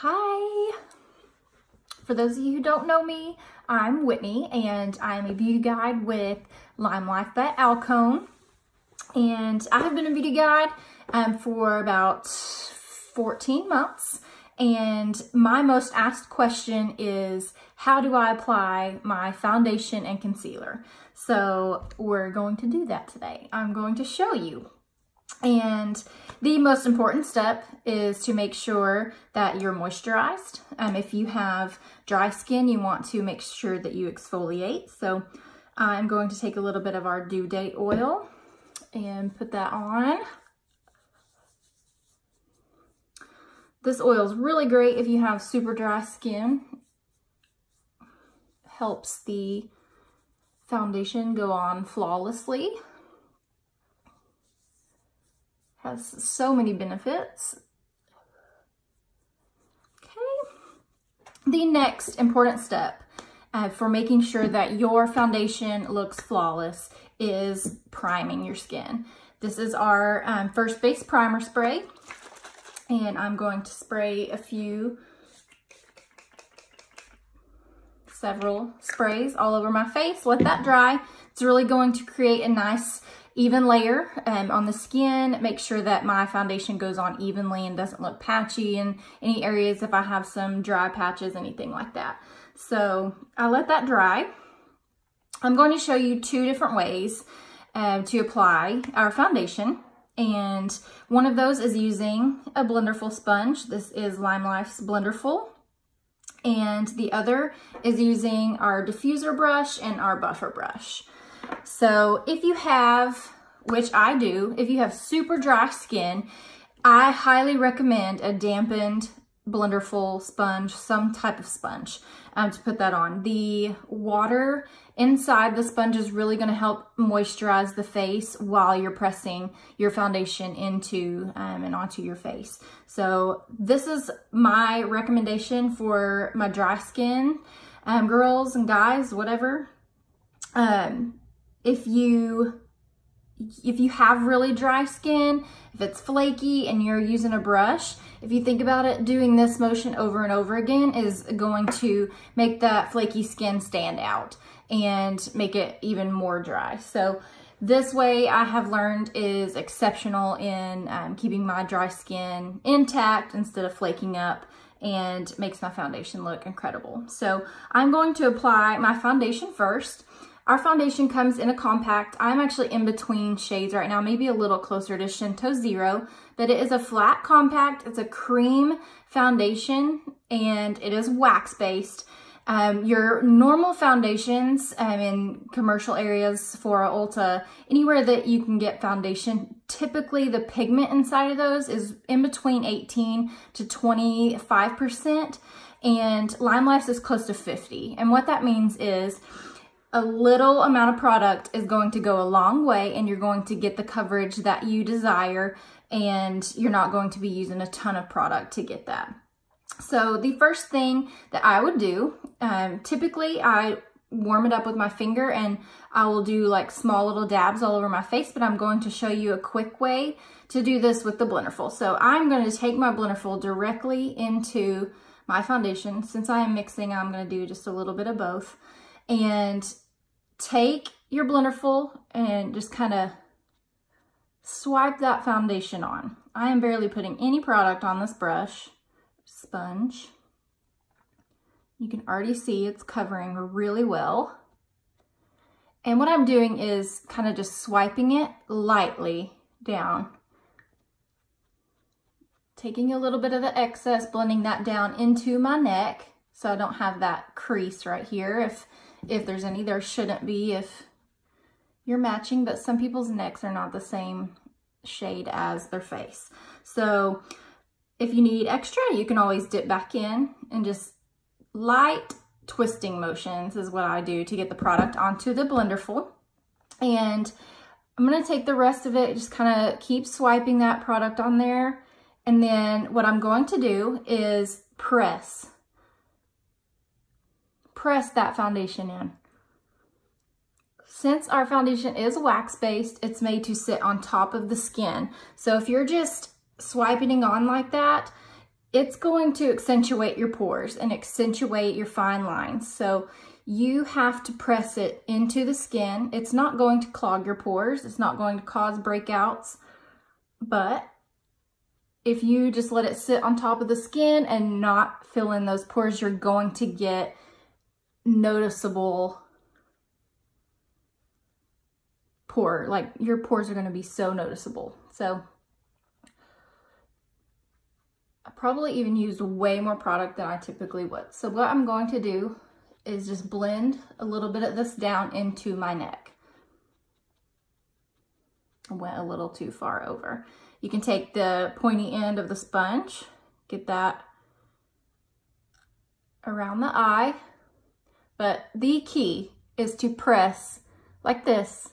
Hi! For those of you who don't know me, I'm Whitney and I'm a beauty guide with LimeLife by Alcone. And I have been a beauty guide for about 14 months. And my most asked question is, how do I apply my foundation and concealer? So we're going to do that today. I'm going to show you. And the most important step is to make sure that you're moisturized. If you have dry skin, you want to make sure that you exfoliate. So I'm going to take a little bit of our due date oil and put that on. This oil is really great if you have super dry skin. Helps the foundation go on flawlessly. Has so many benefits. Okay. The next important step for making sure that your foundation looks flawless is priming your skin. This is our first base primer spray, and I'm going to spray several sprays all over my face. Let that dry. It's really going to create a nice even layer on the skin. Make sure that my foundation goes on evenly and doesn't look patchy in any areas if I have some dry patches, anything like that. So I let that dry. I'm going to show you two different ways to apply our foundation. And one of those is using a Blenderful sponge. This is LimeLife's Blenderful. And the other is using our diffuser brush and our buffer brush. So if you have, which I do, if you have super dry skin, I highly recommend a dampened Blenderful sponge, some type of sponge, to put that on. The water inside the sponge is really going to help moisturize the face while you're pressing your foundation into and onto your face. So this is my recommendation for my dry skin, girls and guys, whatever. If you have really dry skin, if it's flaky and you're using a brush, if you think about it, doing this motion over and over again is going to make that flaky skin stand out and make it even more dry. So this way I have learned is exceptional in keeping my dry skin intact instead of flaking up, and makes my foundation look incredible. So I'm going to apply my foundation first. Our foundation comes in a compact. I'm actually in between shades right now, maybe a little closer to Shinto Zero, but it is a flat compact. It's a cream foundation and it is wax-based. Your normal foundations in commercial areas for Ulta, anywhere that you can get foundation, typically the pigment inside of those is in between 18 to 25%, and LimeLife's is close to 50. And what that means is a little amount of product is going to go a long way, and you're going to get the coverage that you desire, and you're not going to be using a ton of product to get that. So the first thing that I would do, typically I warm it up with my finger and I will do like small little dabs all over my face, but I'm going to show you a quick way to do this with the Blenderful. So I'm going to take my Blenderful directly into my foundation. Since I am mixing, I'm going to do just a little bit of both. And take your Blenderful and just kind of swipe that foundation on. I am barely putting any product on this sponge. You can already see it's covering really well. And what I'm doing is kind of just swiping it lightly down. Taking a little bit of the excess, blending that down into my neck so I don't have that crease right here. If there's any, there shouldn't be if you're matching, but some people's necks are not the same shade as their face. So if you need extra, you can always dip back in, and just light twisting motions is what I do to get the product onto the Blenderful. And I'm going to take the rest of it, just kind of keep swiping that product on there. And then what I'm going to do is press that foundation in. Since our foundation is wax-based, it's made to sit on top of the skin. So if you're just swiping on like that, it's going to accentuate your pores and accentuate your fine lines. So you have to press it into the skin. It's not going to clog your pores. It's not going to cause breakouts. But if you just let it sit on top of the skin and not fill in those pores, you're going to get noticeable pore. Like, your pores are going to be so noticeable. So I probably even used way more product than I typically would. So what I'm going to do is just blend a little bit of this down into my neck. I went a little too far over. You can take the pointy end of the sponge, get that around the eye, but the key is to press like this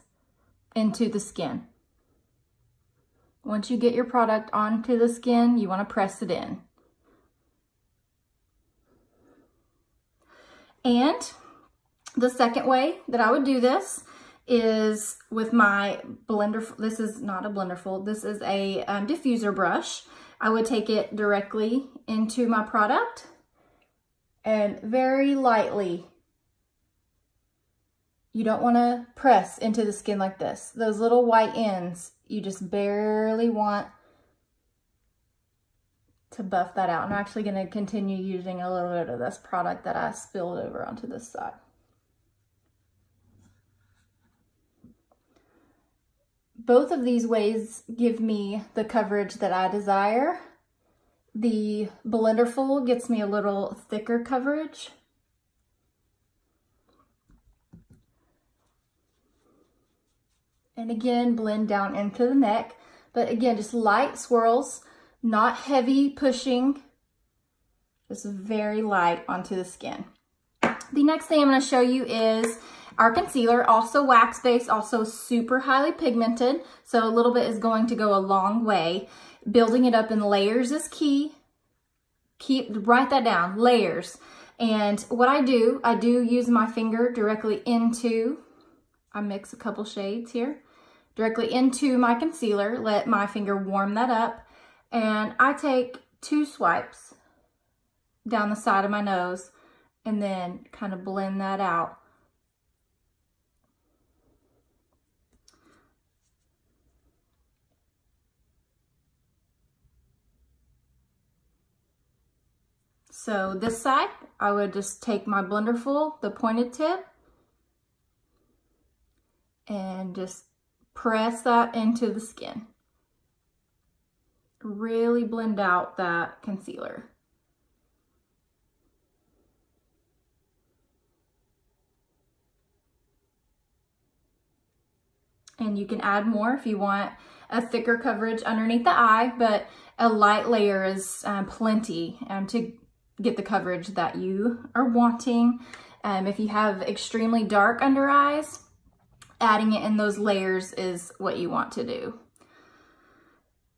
into the skin. Once you get your product onto the skin, you want to press it in. And the second way that I would do this is with my blender. This is not a blenderful. This is a diffuser brush. I would take it directly into my product and very lightly. You don't want to press into the skin like this. Those little white ends, you just barely want to buff that out. I'm actually going to continue using a little bit of this product that I spilled over onto this side. Both of these ways give me the coverage that I desire. The Blenderful gets me a little thicker coverage. And again, blend down into the neck. But again, just light swirls. Not heavy pushing, just very light onto the skin. The next thing I'm going to show you is our concealer, also wax-based, also super highly pigmented. So a little bit is going to go a long way. Building it up in layers is key. Write that down, layers. And what I do use my finger directly into, I mix a couple shades here, directly into my concealer, let my finger warm that up. And I take 2 swipes down the side of my nose and then kind of blend that out. So this side, I would just take my Blenderful, the pointed tip, and just press that into the skin. Really blend out that concealer. And you can add more if you want a thicker coverage underneath the eye, but a light layer is plenty to get the coverage that you are wanting. If you have extremely dark under eyes, adding it in those layers is what you want to do.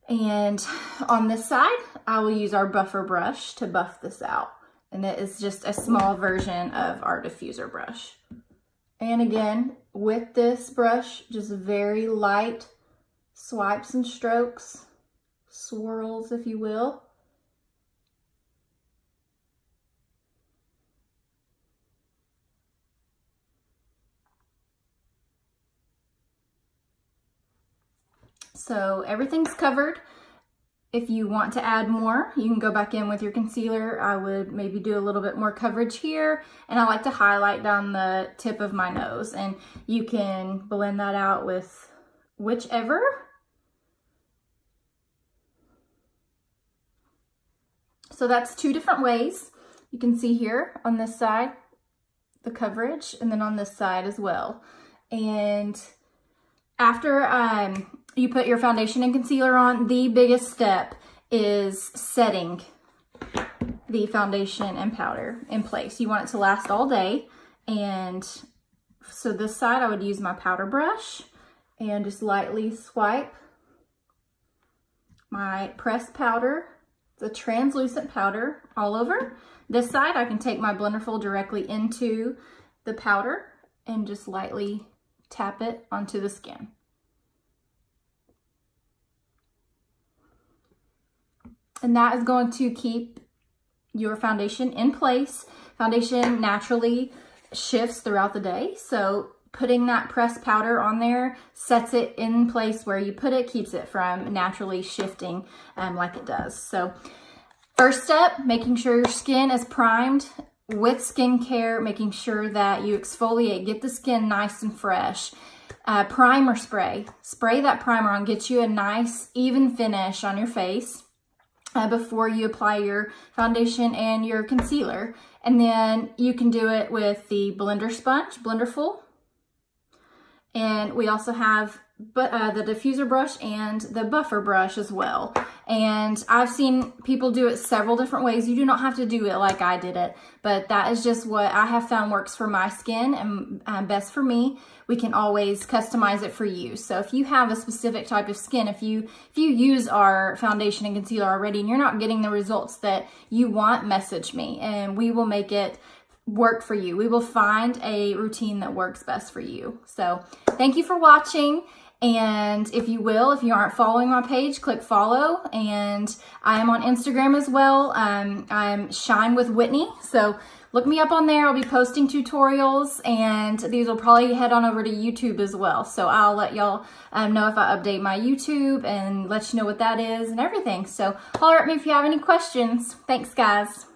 And on this side, I will use our buffer brush to buff this out. And it is just a small version of our diffuser brush. And again, with this brush, just very light swipes and strokes, swirls, if you will. So everything's covered. If you want to add more, you can go back in with your concealer. I would maybe do a little bit more coverage here, and I like to highlight down the tip of my nose, and you can blend that out with whichever. So that's 2 different ways. You can see here on this side, the coverage, and then on this side as well. And after you put your foundation and concealer on, the biggest step is setting the foundation and powder in place. You want it to last all day. And so this side, I would use my powder brush and just lightly swipe my pressed powder. It's a translucent powder all over. This side, I can take my Blenderful directly into the powder and just lightly tap it onto the skin. And that is going to keep your foundation in place. Foundation naturally shifts throughout the day, so putting that pressed powder on there sets it in place where you put it, keeps it from naturally shifting like it does. So first step, making sure your skin is primed with skincare, making sure that you exfoliate, get the skin nice and fresh. Primer spray. Spray that primer on, get you a nice even finish on your face before you apply your foundation and your concealer. And then you can do it with the blender sponge, Blenderful. And we also have the diffuser brush and the buffer brush as well. And I've seen people do it several different ways. You do not have to do it like I did it, but that is just what I have found works for my skin and best for me. We can always customize it for you. So if you have a specific type of skin, if you use our foundation and concealer already and you're not getting the results that you want, message me and we will make it work for you. We will find a routine that works best for you. So thank you for watching. And if you aren't following my page, click follow. And I am on Instagram as well. I'm Shine with Whitney. So look me up on there. I'll be posting tutorials, and these will probably head on over to YouTube as well. So I'll let y'all know if I update my YouTube and let you know what that is and everything. So holler at me if you have any questions. Thanks, guys.